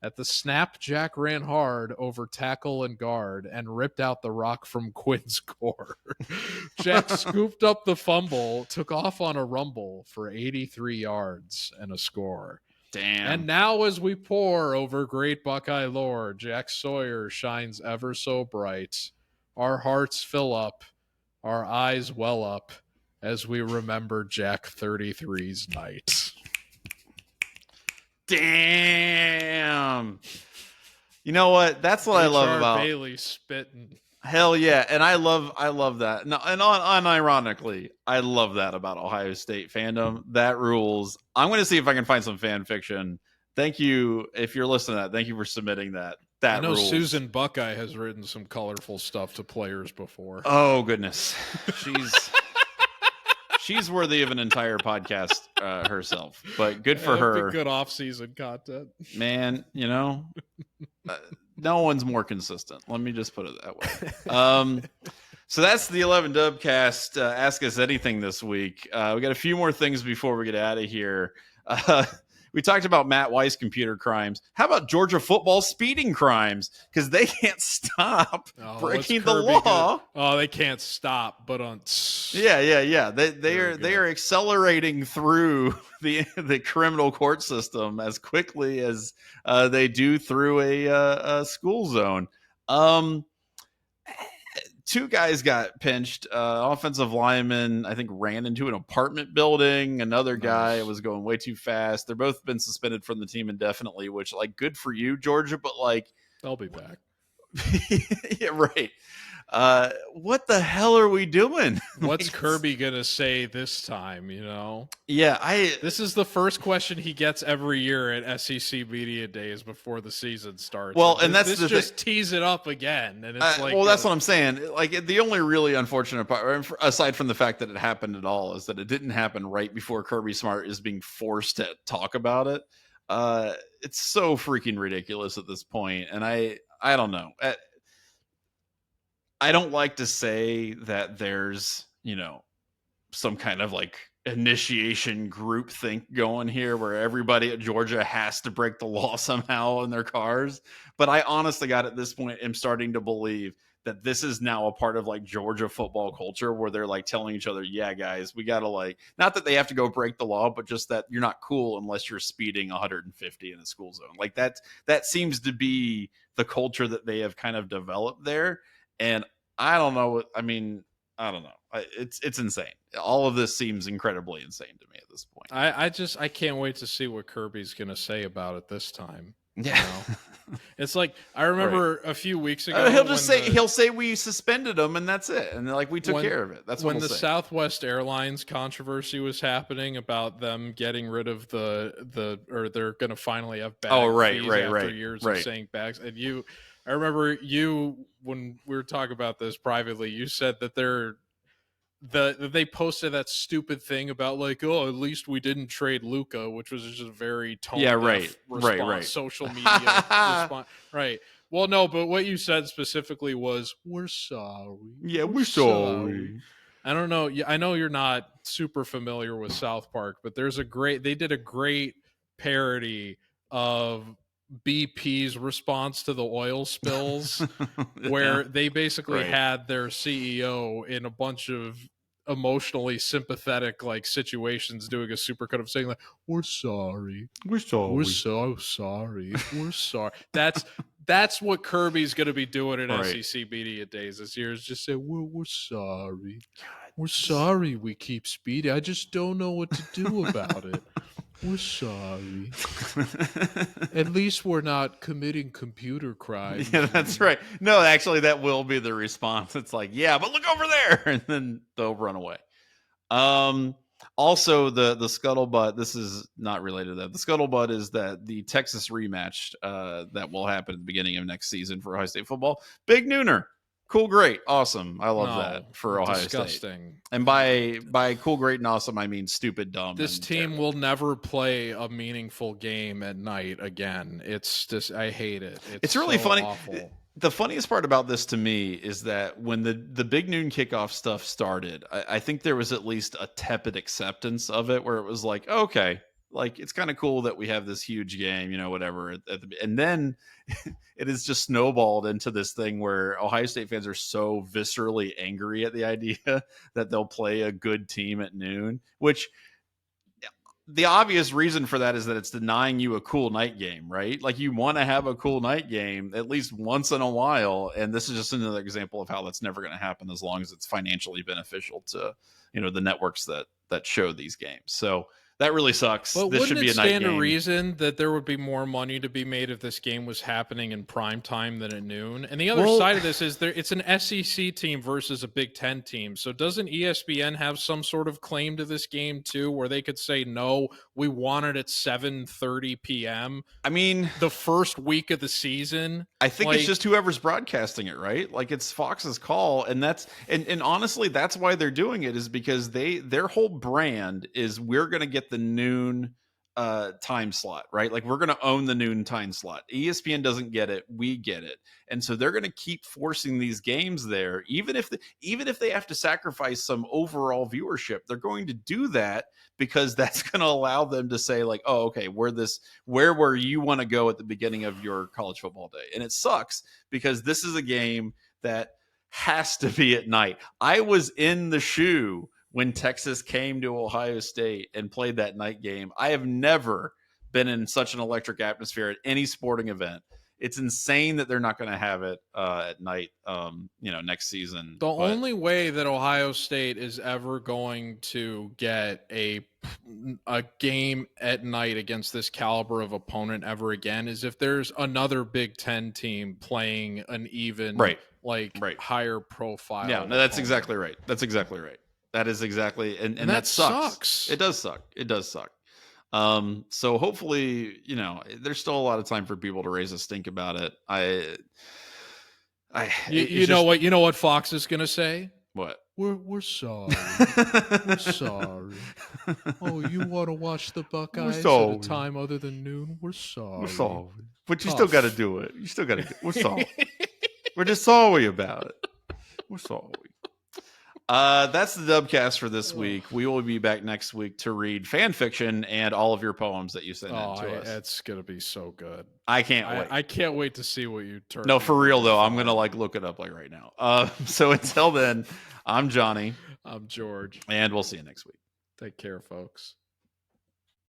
At the snap, Jack ran hard over tackle and guard and ripped out the rock from Quinn's core. Jack scooped up the fumble, took off on a rumble for 83 yards and a score. Damn. And now as we pour over great Buckeye lore, Jack Sawyer shines ever so bright. Our hearts fill up, our eyes well up as we remember Jack 33's night. Damn. You know what? That's what I love about Bailey spitting. Hell yeah. And I love that. No, and unironically, I love that about Ohio State fandom. That rules. I'm going to see if I can find some fan fiction. Thank you. If you're listening to that, thank you for submitting that. That I know rules. Susan Buckeye has written some colorful stuff to players before. Oh goodness. She's worthy of an entire podcast herself. But good for her. Good off-season content, man. No one's more consistent. Let me just put it that way. So that's the 11 Dubcast. Ask us anything this week. We got a few more things before we get out of here. We talked about Matt Weiss computer crimes. How about Georgia football speeding crimes? Because they can't stop breaking the law. Oh, they can't stop. But yeah. They are accelerating through the criminal court system as quickly as they do through a school zone. Two guys got pinched. Offensive lineman, I think, ran into an apartment building. Another guy was going way too fast. They're both been suspended from the team indefinitely, which, good for you, Georgia, but, they'll be back. Yeah, right. What the hell are we doing? What's Kirby gonna say this time? Yeah, this is the first question he gets every year at SEC Media Days before the season starts. Well, and that's just tease it up again, and it's that's what I'm saying. The only really unfortunate part, aside from the fact that it happened at all, is that it didn't happen right before Kirby Smart is being forced to talk about it. It's so freaking ridiculous at this point, and I don't know. I don't like to say that there's, some kind of initiation group think going here where everybody at Georgia has to break the law somehow in their cars. But I honestly, at this point, am starting to believe that this is now a part of Georgia football culture where they're telling each other, yeah, guys, we got to not that they have to go break the law, but just that you're not cool unless you're speeding 150 in a school zone. That seems to be the culture that they have kind of developed there. And I don't know. I don't know. It's insane. All of this seems incredibly insane to me at this point. I can't wait to see what Kirby's going to say about it this time. Yeah. It's I remember a few weeks ago. He'll say we suspended him and that's it. And we took care of it. That's what when the Southwest Airlines controversy was happening about them getting rid of or they're going to finally have bag fees after years of saying bags. And I remember when we were talking about this privately, you said that they posted that stupid thing about at least we didn't trade Luka, which was just a very tone-deaf response, social media response. Right. Well, no, but what you said specifically was, we're sorry. Yeah, we're sorry. I don't know. I know you're not super familiar with South Park, but they did a great parody of BP's response to the oil spills where they basically had their CEO in a bunch of emotionally sympathetic situations doing a supercut of saying we're sorry, we're so sorry, we're sorry. That's what Kirby's going to be doing at SEC Media Days this year, is just say we're sorry. We're sorry we keep speeding. I just don't know what to do about it. We're sorry. At least we're not committing computer crimes. Yeah, that's right. No, actually, that will be the response. It's yeah, but look over there, and then they'll run away. Also, the scuttlebutt. This is not related to that. The scuttlebutt is that the Texas rematch that will happen at the beginning of next season for Ohio State football. Big nooner. Cool, great, awesome. I love that for Ohio State. And by cool, great, and awesome, I mean stupid, dumb. This team will never play a meaningful game at night again. It's just, I hate it. It's really funny. Awful. The funniest part about this to me is that when the big noon kickoff stuff started, I think there was at least a tepid acceptance of it where it was okay, it's kind of cool that we have this huge game, whatever. And then it is just snowballed into this thing where Ohio State fans are so viscerally angry at the idea that they'll play a good team at noon, which the obvious reason for that is that it's denying you a cool night game, right? You want to have a cool night game at least once in a while. And this is just another example of how that's never going to happen as long as it's financially beneficial to, the networks that show these games. So that really sucks. But this should be a night game. Wouldn't it stand a reason that there would be more money to be made if this game was happening in prime time than at noon? And the other side of this is it's an SEC team versus a Big Ten team. So doesn't ESPN have some sort of claim to this game too, where they could say, no, we want it at 7:30 p.m. I mean, the first week of the season. I think it's just whoever's broadcasting it, right? Like it's Fox's call, and that's and honestly, that's why they're doing it, is because their whole brand is we're going to get the noon time slot, right? Like we're going to own the noon time slot. ESPN doesn't get it, we get it, and so they're going to keep forcing these games there, even if they have to sacrifice some overall viewership. They're going to do that because that's going to allow them to say like, oh, okay, where you want to go at the beginning of your college football day. And it sucks because this is a game that has to be at night. I was in the shoe when Texas came to Ohio State and played that night game. I have never been in such an electric atmosphere at any sporting event. It's insane that they're not going to have it at night, next season. The only way that Ohio State is ever going to get a game at night against this caliber of opponent ever again is if there's another Big Ten team playing an even higher profile. Yeah, no, that's exactly right. That's exactly right. That is exactly, and that sucks. It does suck. It does suck. So hopefully, there's still a lot of time for people to raise a stink about it. You know what Fox is going to say? What? We're sorry. We're sorry. Oh, you want to watch the Buckeyes at a time other than noon? We're sorry. We're sorry. But you still got to do it. You still got to do it. We're sorry. We're just sorry about it. We're sorry. That's the Dubcast for this week. We will be back next week to read fan fiction and all of your poems that you sent in to us. It's gonna be so good. I can't wait. I can't wait to see what you turn. No, for real though. I'm gonna look it up right now. So until then, I'm Johnny. I'm George, and we'll see you next week. Take care, folks.